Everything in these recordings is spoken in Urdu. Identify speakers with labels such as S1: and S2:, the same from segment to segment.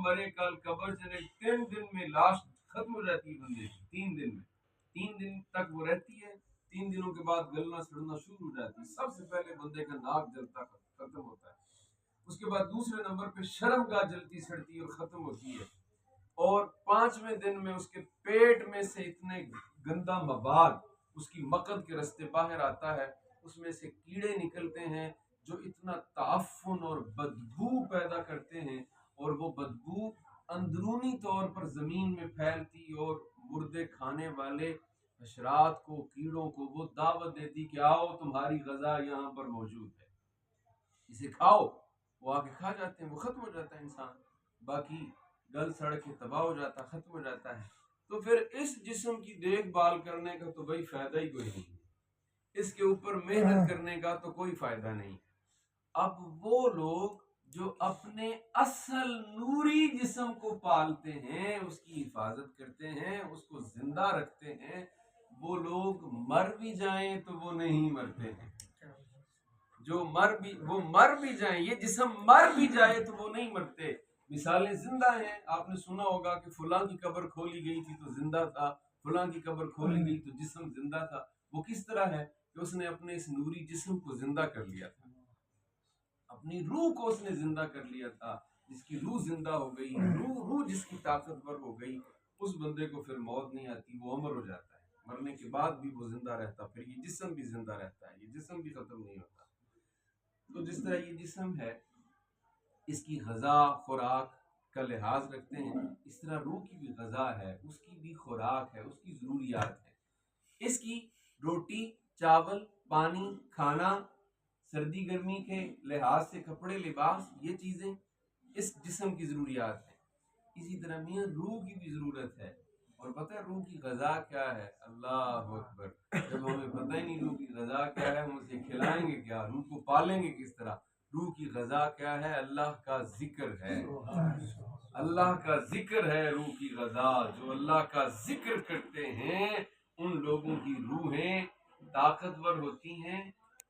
S1: مرے کل قبر چلے 3 دن میں لاش ختم ہو جاتی ہے بندے کی، 3 دن میں، 3 دن تک وہ رہتی ہے، 3 دنوں کے بعد گلنا سڑنا شروع ہو جاتی ہے۔ سب سے پہلے بندے کا ناک جلتا ختم ہوتا ہے، اس کے بعد دوسرے نمبر پہ شرم گاہ جلتی سڑتی اور ختم ہوتی ہے، اور 5ویں دن میں اس کے پیٹ میں سے اتنے گندا مواد اس کی مقد کے رستے باہر آتا ہے، اس میں سے کیڑے نکلتے ہیں جو اتنا تعفن اور بدبو پیدا کرتے ہیں، اور وہ بدبو اندرونی طور پر زمین میں پھیلتی اور مردے کھانے والے حشرات کو، کیڑوں کو وہ دعوت دیتی کہ آؤ تمہاری غذا یہاں پر موجود ہے، اسے کھاؤ۔ وہ آ کے کھا جاتے ہیں، وہ ختم ہو جاتا ہے انسان، باقی گل سڑ کے تباہ ہو جاتا، ختم ہو جاتا ہے۔ تو پھر اس جسم کی دیکھ بھال کرنے کا تو بھائی فائدہ ہی کوئی نہیں، اس کے اوپر محنت کرنے کا تو کوئی فائدہ نہیں۔ اب وہ لوگ جو اپنے اصل نوری جسم کو پالتے ہیں، اس کی حفاظت کرتے ہیں، اس کو زندہ رکھتے ہیں، وہ لوگ مر بھی جائیں تو وہ نہیں مرتے ہیں، جو وہ مر بھی جائیں، یہ جسم مر بھی جائے تو وہ نہیں مرتے۔ مثالیں زندہ ہیں، آپ نے سنا ہوگا کہ فلاں کی قبر کھولی گئی تھی تو زندہ تھا، فلاں کی قبر کھولی گئی تو جسم زندہ تھا۔ وہ کس طرح ہے کہ اس نے اپنے اس نوری جسم کو زندہ کر لیا تھا، اپنی روح کو اس نے زندہ کر لیا تھا، جس کی روح زندہ ہو گئی، روح جس کی طاقتور ہو گئی، اس بندے کو پھر موت نہیں آتی، وہ امر ہو جاتا ہے، مرنے کے بعد بھی وہ زندہ رہتا، پھر یہ جسم بھی زندہ رہتا ہے، یہ جسم بھی ختم نہیں ہوتا۔ تو جس طرح یہ جسم ہے اس کی غذا خوراک کا لحاظ رکھتے ہیں، اس طرح روح کی بھی غذا ہے، اس کی بھی خوراک ہے، اس کی ضروریات ہے، اس کی روٹی چاول پانی کھانا، سردی گرمی کے لحاظ سے کپڑے لباس، یہ چیزیں اس جسم کی ضروریات ہیں۔ اسی طرح میاں روح کی بھی ضرورت ہے، اور پتہ ہے روح کی غذا کیا ہے؟ اللہ اکبر، جب ہمیں پتہ ہی نہیں روح کی غذا کیا ہے، ہم اسے کھلائیں گے کیا، روح کو پالیں گے کس طرح؟ روح کی غذا کیا ہے؟ اللہ کا ذکر ہے، اللہ کا ذکر ہے روح کی غذا۔ جو اللہ کا ذکر کرتے ہیں ان لوگوں کی روحیں طاقتور ہوتی ہیں،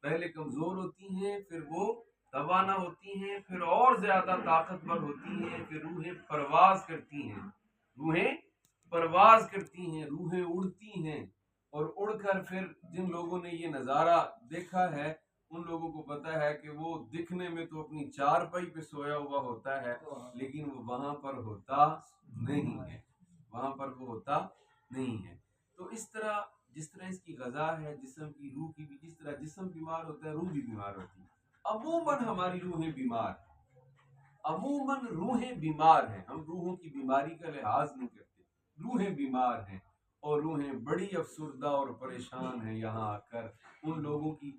S1: پہلے کمزور ہوتی ہیں، پھر وہ توانا ہوتی ہیں، پھر اور زیادہ طاقتور ہوتی ہیں، پھر روحیں پرواز کرتی ہیں، روحیں پرواز کرتی ہیں، روحیں اڑتی ہیں، اور اڑ کر پھر جن لوگوں نے یہ نظارہ دیکھا ہے ان لوگوں کو پتا ہے کہ وہ دکھنے میں تو اپنی چارپائی پہ سویا ہوا ہوتا ہے، لیکن وہ وہاں پر ہوتا نہیں ہے، وہاں پر وہ ہوتا نہیں ہے۔ تو اس طرح جس طرح اس کی غذا ہے جسم کی، روح کی بھی، جس طرح جسم بیمار ہوتا ہے روح بھی بیمار ہوتی ہے۔ عموماً ہماری روحیں بیمار ہیں، عموماً روحیں بیمار ہیں، ہم روحوں کی بیماری کا لحاظ نہیں کرتے، روحیں بیمار ہیں، اور روحیں بڑی افسردہ اور پریشان ہیں یہاں آ کر ان لوگوں کی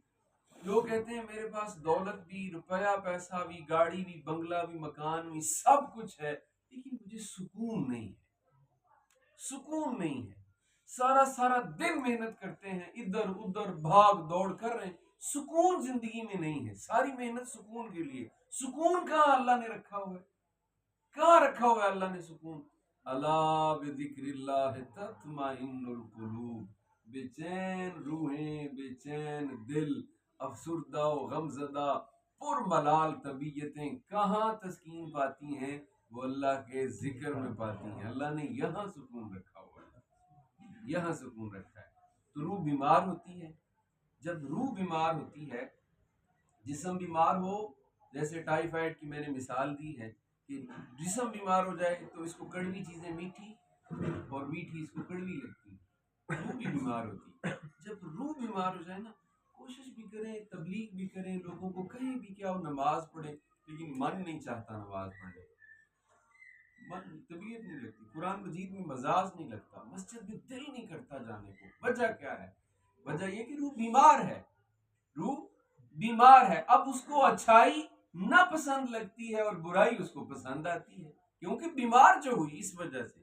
S1: جو کہتے ہیں میرے پاس دولت بھی، روپیہ پیسہ بھی، گاڑی بھی، بنگلہ بھی، مکان بھی، سب کچھ ہے، لیکن مجھے سکون نہیں ہے، سکون نہیں ہے، سارا دن محنت کرتے ہیں، ادھر ادھر بھاگ دوڑ کر رہے ہیں، سکون زندگی میں نہیں ہے، ساری محنت سکون کے لیے، سکون کہاں اللہ نے رکھا ہوا ہے؟ کہاں رکھا ہوا ہے اللہ نے سکون؟ الا بذکر اللہ تطمئن القلوب، بے چین روحیں، بے چین دل، افسردہ و غمزدہ پرملال طبیعتیں کہاں تسکین پاتی ہیں؟ وہ اللہ کے ذکر میں پاتی ہیں۔ اللہ نے یہاں سکون رکھا ہوا ہے، یہاں سکون رکھا ہے۔ تو روح بیمار ہوتی ہے، جب روح بیمار ہوتی ہے، جسم بیمار ہو، جیسے ٹائیفائڈ کی میں نے مثال دی ہے کہ جسم بیمار ہو جائے تو اس کو کڑوی چیزیں میٹھی اور میٹھی اس کو کڑوی لگتی، روح بھی بیمار ہوتی۔ جب روح بیمار ہو جائے نا، کوشش بھی کریں، تبلیغ بھی کریں، لوگوں کو کہیں بھی کیا ہو نماز پڑھیں، لیکن من نہیں چاہتا نماز پڑھنے، من طبیعت نہیں لگتی، قرآن مجید میں مزاج نہیں لگتا، مسجد میں دل نہیں کرتا جانے کو۔ وجہ کیا ہے؟ وجہ یہ کہ روح بیمار ہے، روح بیمار ہے۔ اب اس کو اچھائی نہ پسند لگتی ہے اور برائی اس کو پسند آتی ہے، کیونکہ بیمار جو ہوئی اس وجہ سے۔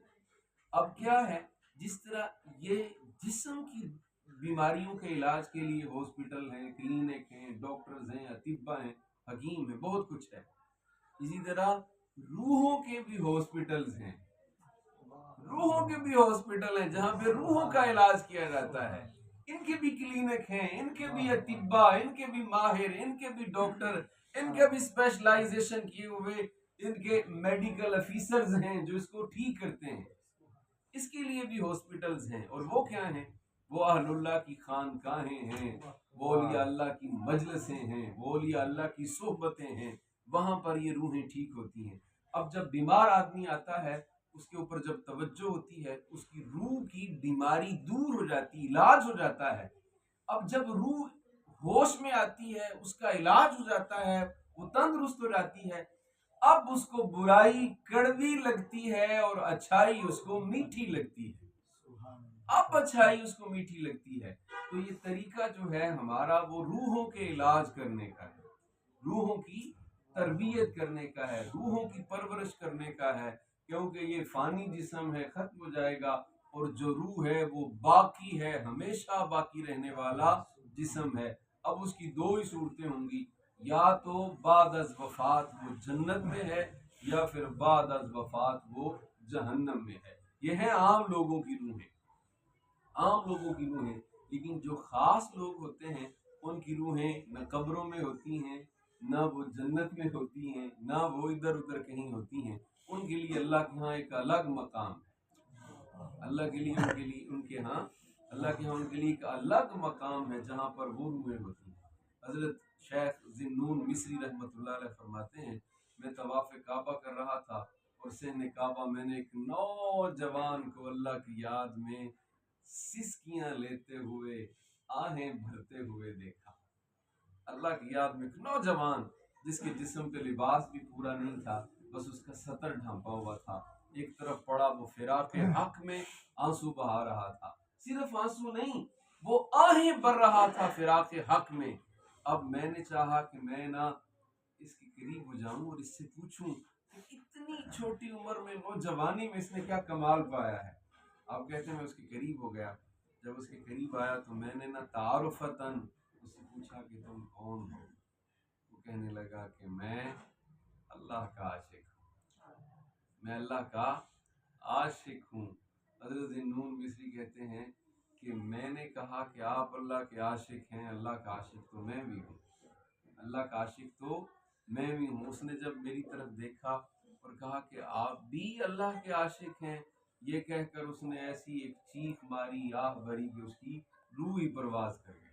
S1: اب کیا ہے، جس طرح یہ جسم کی بیماریوں کے علاج کے لیے ہاسپٹل ہیں، کلینک ہیں، ڈاکٹرز ہیں، اطباء ہیں، حکیم ہیں، بہت کچھ ہے، اسی طرح روحوں کے بھی ہاسپٹلز ہیں، روحوں کے بھی ہاسپٹل ہیں جہاں پہ روحوں کا علاج کیا جاتا ہے، ان کے بھی کلینک ہیں، ان کے بھی اطباء، ان کے بھی ماہر، ان کے بھی ڈاکٹر، ان کے بھی اسپیشلائزیشن کیے ہوئے ان کے میڈیکل افیسرز ہیں جو اس کو ٹھیک کرتے ہیں، اس کے لیے بھی ہاسپٹلز ہیں، اور وہ کیا ہیں؟ وہ اہل اللہ کی خانقاہیں ہیں، وہ اولیاء اللہ کی مجلسیں ہیں، وہ اولیاء اللہ کی صحبتیں ہیں، وہاں پر یہ روحیں ٹھیک ہوتی ہیں۔ اب جب بیمار آدمی آتا ہے، اس کے اوپر جب توجہ ہوتی ہے، اس کی روح کی بیماری دور ہو جاتی، علاج ہو جاتا ہے۔ اب جب روح ہوش میں آتی ہے، اس کا علاج ہو جاتا ہے، وہ تندرست ہو جاتی ہے، اب اس کو برائی کڑوی لگتی ہے اور اچھائی اس کو میٹھی لگتی ہے۔ اب اچھائی اس کو میٹھی لگتی ہے۔ تو یہ طریقہ جو ہے ہمارا، وہ روحوں کے علاج کرنے کا ہے، روحوں کی تربیت کرنے کا ہے، روحوں کی پرورش کرنے کا ہے، کیونکہ یہ فانی جسم ہے، ختم ہو جائے گا، اور جو روح ہے وہ باقی ہے، ہمیشہ باقی رہنے والا جسم ہے۔ اب اس کی دو ہی صورتیں ہوں گی، یا تو بعد از وفات وہ جنت میں ہے، یا پھر بعد از وفات وہ جہنم میں ہے۔ یہ ہیں عام لوگوں کی روحیں، عام لوگوں کی روحیں۔ لیکن جو خاص لوگ ہوتے ہیں، ان کی روحیں نہ قبروں میں ہوتی ہیں، نہ وہ جنت میں ہوتی ہیں، نہ وہ ادھر ادھر کہیں ہوتی ہیں۔ ان کے لیے اللہ کے ہاں ایک الگ مقام ہے، اللہ کے لیے ان کے ہاں اللہ کے ہاں ان کے لیے ایک الگ مقام ہے، جہاں پر وہ روحیں ہوتی ہیں۔ حضرت شیخ ذنون مصری رحمۃ اللہ علیہ فرماتے ہیں، میں طواف کعبہ کر رہا تھا، اور صحن کعبہ میں نے ایک نوجوان کو اللہ کی یاد میں سسکیاں لیتے ہوئے، آہیں بھرتے ہوئے دیکھا۔ اللہ کی یاد میں ایک نوجوان، جس کے جسم پہ لباس بھی پورا نہیں تھا، بس اس کا سطر ڈھانپا ہوا تھا، ایک طرف پڑا وہ فراق حق میں آنسو بہا رہا تھا۔ صرف آنسو نہیں، وہ آہیں بھر رہا تھا فراق حق میں۔ اب میں نے چاہا کہ میں نا اس کے قریب ہو جاؤں اور اس سے پوچھوں کہ اتنی چھوٹی عمر میں، نوجوانی میں، اس نے کیا کمال پایا ہے۔ آپ کہتے ہیں میں اس کے قریب ہو گیا۔ جب اس کے قریب آیا تو میں نے نا تعارفتاً اس سے پوچھا کہ تم کون ہو؟ وہ کہنے لگا کہ میں اللہ کا عاشق ہوں، میں اللہ کا عاشق ہوں۔ حضرت ذنون مصری کہتے ہیں کہ میں نے کہا کہ آپ اللہ کے عاشق ہیں، اللہ کا عاشق تو میں بھی ہوں، اللہ کا عاشق تو میں بھی ہوں۔ اس نے جب میری طرف دیکھا اور کہا کہ آپ بھی اللہ کے عاشق ہیں، یہ کہہ کر اس نے ایسی ایک چیخ ماری، آہ بھری کہ اس کی روح ہی پرواز کر گئی،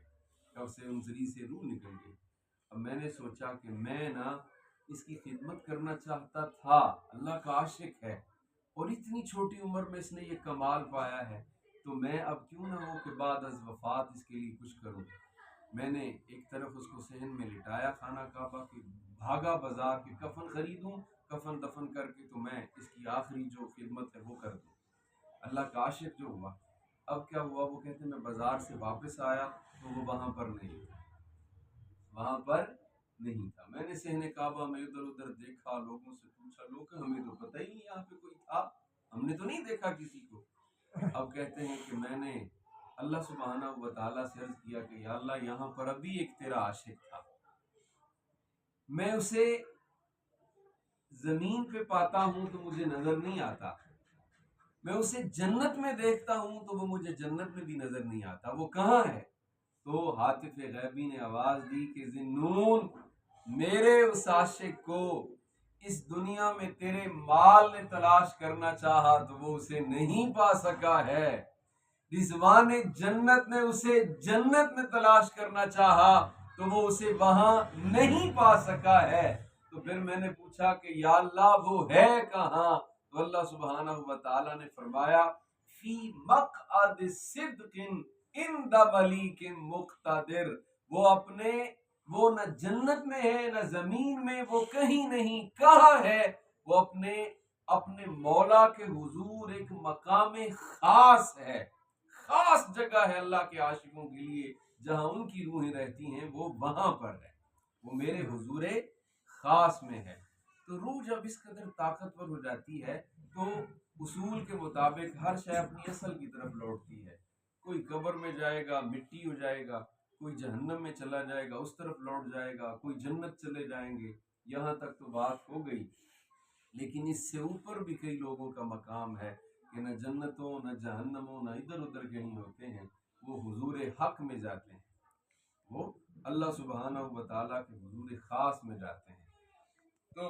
S1: کب سے انزلی سے روح نکل گئی۔ اب میں نے سوچا کہ میں نا اس کی خدمت کرنا چاہتا تھا، اللہ کا عاشق ہے، اور اتنی چھوٹی عمر میں اس نے یہ کمال پایا ہے، تو میں اب کیوں نہ ہو کہ بعد از وفات اس کے لیے کچھ کروں۔ میں نے ایک طرف اس کو صحن میں لٹایا خانہ کعبہ کے، بھاگا بازار کے کفن خریدوں، کفن دفن کر کے تو میں اس کی آخری جو خدمت ہے وہ کر دوں۔ اللہ کا عاشق جو ہوا، اب کیا ہوا؟ وہ کہتے ہیں میں بازار سے واپس آیا تو وہ وہاں پر نہیں تھا، وہاں پر نہیں تھا۔ میں نے صحن کعبہ میں ادھر ادھر دیکھا، لوگوں سے پوچھا، لوگ ہمیں تو پتہ ہی نہیں یہاں پہ کوئی تھا، ہم نے تو نہیں دیکھا کسی کو۔ اب کہتے ہیں کہ میں نے اللہ سبحانہ و تعالیٰ سے عرض کیا کہ یا اللہ، یہاں پر ابھی ایک تیرا عاشق تھا، میں اسے زمین پہ پاتا ہوں تو مجھے نظر نہیں آتا، میں اسے جنت میں دیکھتا ہوں تو وہ مجھے جنت میں بھی نظر نہیں آتا، وہ کہاں ہے؟ تو ہاتف غیبی نے آواز دی کہ ذنون، میرے اس عاشق کو اس دنیا میں تیرے مال نے تلاش کرنا چاہا تو وہ اسے نہیں پا سکا ہے، رضوان جنت نے اسے جنت میں تلاش کرنا چاہا تو وہ اسے وہاں نہیں پا سکا ہے۔ تو پھر میں نے پوچھا کہ یا اللہ وہ ہے کہاں؟ تو اللہ سبحانہ و تعالیٰ نے فرمایا فی مقعد صدق عند ملیک مقتدر، وہ نہ جنت میں ہے نہ زمین میں، وہ کہیں نہیں، کہاں ہے؟ وہ اپنے مولا کے حضور ایک مقام خاص ہے، خاص جگہ ہے اللہ کے عاشقوں کے لیے، جہاں ان کی روحیں رہتی ہیں، وہ وہاں پر ہے، وہ میرے حضور خاص میں ہے۔ تو روح جب اس قدر طاقتور ہو جاتی ہے تو اصول کے مطابق ہر شے اپنی اصل کی طرف لوٹتی ہے، کوئی قبر میں جائے گا مٹی ہو جائے گا، کوئی جہنم میں چلا جائے گا اس طرف لوٹ جائے گا، کوئی جنت چلے جائیں گے، یہاں تک تو بات ہو گئی۔ لیکن اس سے اوپر بھی کئی لوگوں کا مقام ہے کہ نہ جنتوں نہ جہنموں نہ ادھر ادھر کہیں ہوتے ہیں، وہ حضور حق میں جاتے ہیں، وہ اللہ سبحانہ و تعالیٰ کے حضور خاص میں جاتے ہیں۔ تو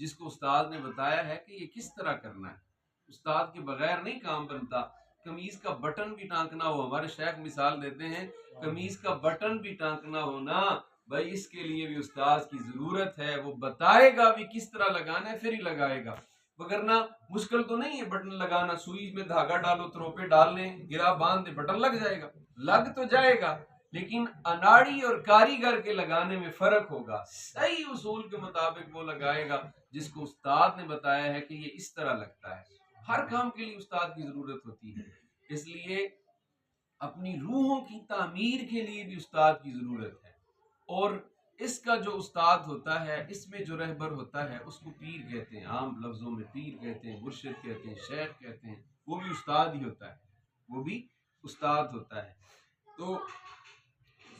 S1: جس کو استاد نے بتایا ہے کہ یہ کس طرح کرنا ہے. استاد کے بغیر نہیں کام بنتا. قمیض کا بٹن بھی ٹانکنا ہو, ہمارے شیخ مثال دیتے ہیں, قمیض کا بٹن بھی ٹانکنا ہونا بھائی اس کے لیے بھی استاد کی ضرورت ہے. وہ بتائے گا بھی کس طرح لگانا ہے, پھر ہی لگائے گا. وگرنہ مشکل تو نہیں ہے بٹن لگانا, سوئی میں دھاگا ڈالو, تروپے ڈال لیں, گرا باندھ دے, بٹن لگ جائے گا. لگ تو جائے گا لیکن اناڑی اور کاریگر کے لگانے میں فرق ہوگا. صحیح اصول کے مطابق وہ لگائے گا جس کو استاد نے بتایا ہے کہ یہ اس طرح لگتا ہے. ہر کام کے لیے استاد کی ضرورت ہوتی ہے. اس لیے اپنی روحوں کی تعمیر کے لیے بھی استاد کی ضرورت ہے. اور اس کا جو استاد ہوتا ہے, اس میں جو رہبر ہوتا ہے, اس کو پیر کہتے ہیں. عام لفظوں میں پیر کہتے ہیں, مرشد کہتے ہیں, شیخ کہتے ہیں. وہ بھی استاد ہی ہوتا ہے, وہ بھی استاد ہوتا ہے. تو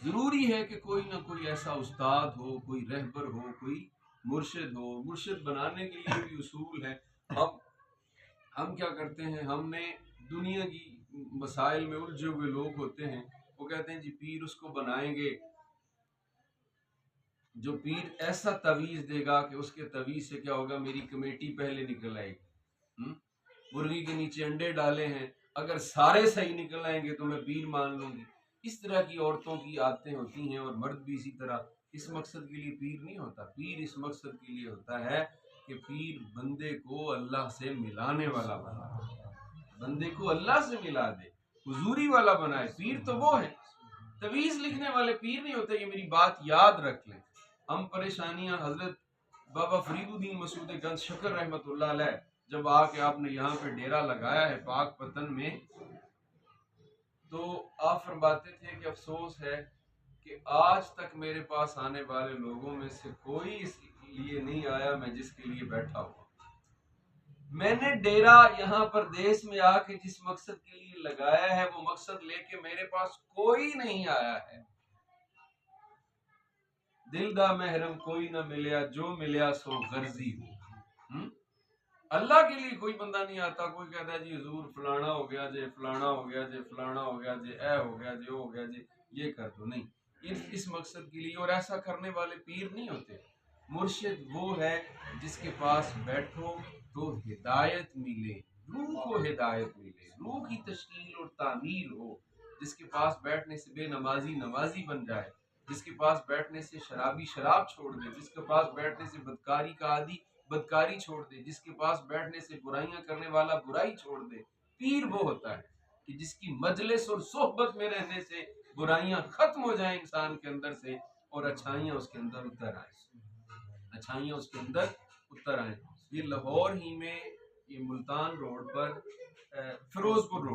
S1: ضروری ہے کہ کوئی نہ کوئی ایسا استاد ہو, کوئی رہبر ہو, کوئی مرشد ہو. مرشد بنانے کے لیے بھی اصول ہے. ہم کیا کرتے ہیں, ہم نے دنیا کی مسائل میں الجھے ہوئے لوگ ہوتے ہیں, وہ کہتے ہیں جی پیر اس کو بنائیں گے جو پیر ایسا تعویذ دے گا کہ اس کے تعویذ سے کیا ہوگا, میری کمیٹی پہلے نکل آئے گی. مرغی کے نیچے انڈے ڈالے ہیں, اگر سارے صحیح نکل آئیں گے تو میں پیر مان لوں گی. اس طرح کی عورتوں کی عادتیں ہوتی ہیں, اور مرد بھی اسی طرح. اس مقصد کے لیے پیر نہیں ہوتا. پیر اس مقصد کے لیے ہوتا ہے کہ پیر بندے کو اللہ سے ملانے والا بنا, بندے کو اللہ سے ملا دے, حضوری والا بنائے. پیر تو وہ ہے, تعویذ لکھنے والے پیر نہیں ہوتے. یہ میری بات یاد رکھ لیں. ہم پریشانیاں حضرت بابا فرید الدین مسعود گنج شکر رحمت اللہ علیہ جب آ کے آپ نے یہاں پہ ڈیرا لگایا ہے پاک پتن میں, تو آپ فرماتے تھے کہ افسوس ہے کہ آج تک میرے پاس آنے والے لوگوں میں سے کوئی اس لیے نہیں آیا میں جس کے لیے بیٹھا ہوں. میں نے ڈیرا یہاں پر دیس میں آ کے جس مقصد کے لیے لگایا ہے وہ مقصد لے کے میرے پاس کوئی نہیں آیا ہے. دل دا محرم کوئی نہ ملیا, جو ملیا سو غرضی ہو. اللہ کے لیے کوئی بندہ نہیں آتا. کوئی کہتا ہے جی حضور فلانا ہو گیا جی, فلانا ہو گیا جی, فلانا ہو گیا جی, اے ہو گیا جی, وہ ہو گیا جی, یہ کر دو. نہیں, اس مقصد کے لیے. اور ایسا کرنے والے پیر نہیں ہوتے. مرشد وہ ہے جس کے پاس بیٹھو تو ہدایت ملے, روح کو ہدایت ملے, روح کی تشکیل اور تعمیر ہو. جس کے پاس بیٹھنے سے بے نمازی نمازی بن جائے, جس کے پاس بیٹھنے سے شرابی شراب چھوڑ دے, جس کے پاس بیٹھنے سے بدکاری کا عادی بدکاری چھوڑ دے, جس کے پاس بیٹھنے سے برائیاں کرنے والا برائی چھوڑ دے. پیر وہ ہوتا ہے کہ جس کی مجلس اور صحبت میں رہنے سے برائیاں ختم ہو جائیں انسان کے اندر سے, اور اچھائیاں اس کے اندر اتر آئیں, اچھائیاں اس کے اندر اتر آئیں. یہ لاہور ہی میں, یہ ملتان روڈ پر, فیروز پور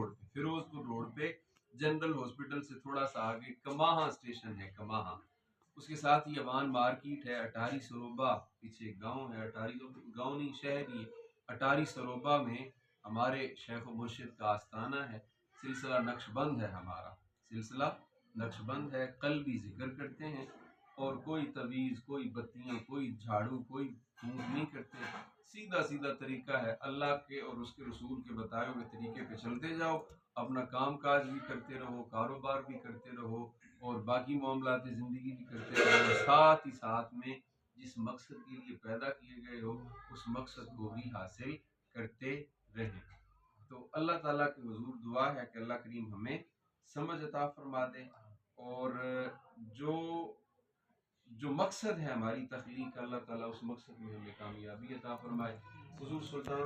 S1: روڈ پہ جنرل ہاسپٹل سے تھوڑا سا آگے کماہاں اسٹیشن ہے. کماہاں, اس کے ساتھ ہی اوان مارکیٹ ہے. اٹاری سروبا پیچھے گاؤں ہے, اٹاری گاؤں نہیں شہر ہی. اٹاری سروبا میں ہمارے شیخ و مرشد کا آستانہ ہے. سلسلہ نقش بند ہے, ہمارا سلسلہ نقش بند ہے. کل بھی ذکر کرتے ہیں, اور کوئی تعویذ, کوئی بتیاں, کوئی جھاڑو, کوئی پھونک نہیں کرتے. سیدھا سیدھا طریقہ ہے, اللہ کے اور اس کے رسول کے بتائے ہوئے طریقے پہ چلتے جاؤ. اپنا کام کاج بھی کرتے رہو, کاروبار بھی کرتے رہو, اور باقی معاملات زندگی بھی کرتے رہو. ساتھ ہی ساتھ میں جس مقصد کے لیے پیدا کیے گئے ہو اس مقصد کو بھی حاصل کرتے رہیں. تو اللہ تعالیٰ کی حضور دعا ہے کہ اللہ کریم ہمیں سمجھ عطا فرما دے, اور جو مقصد ہے ہماری تخلیق کا, اللہ تعالیٰ اس مقصد میں ہمیں کامیابی عطا فرمائے. حضور سلطان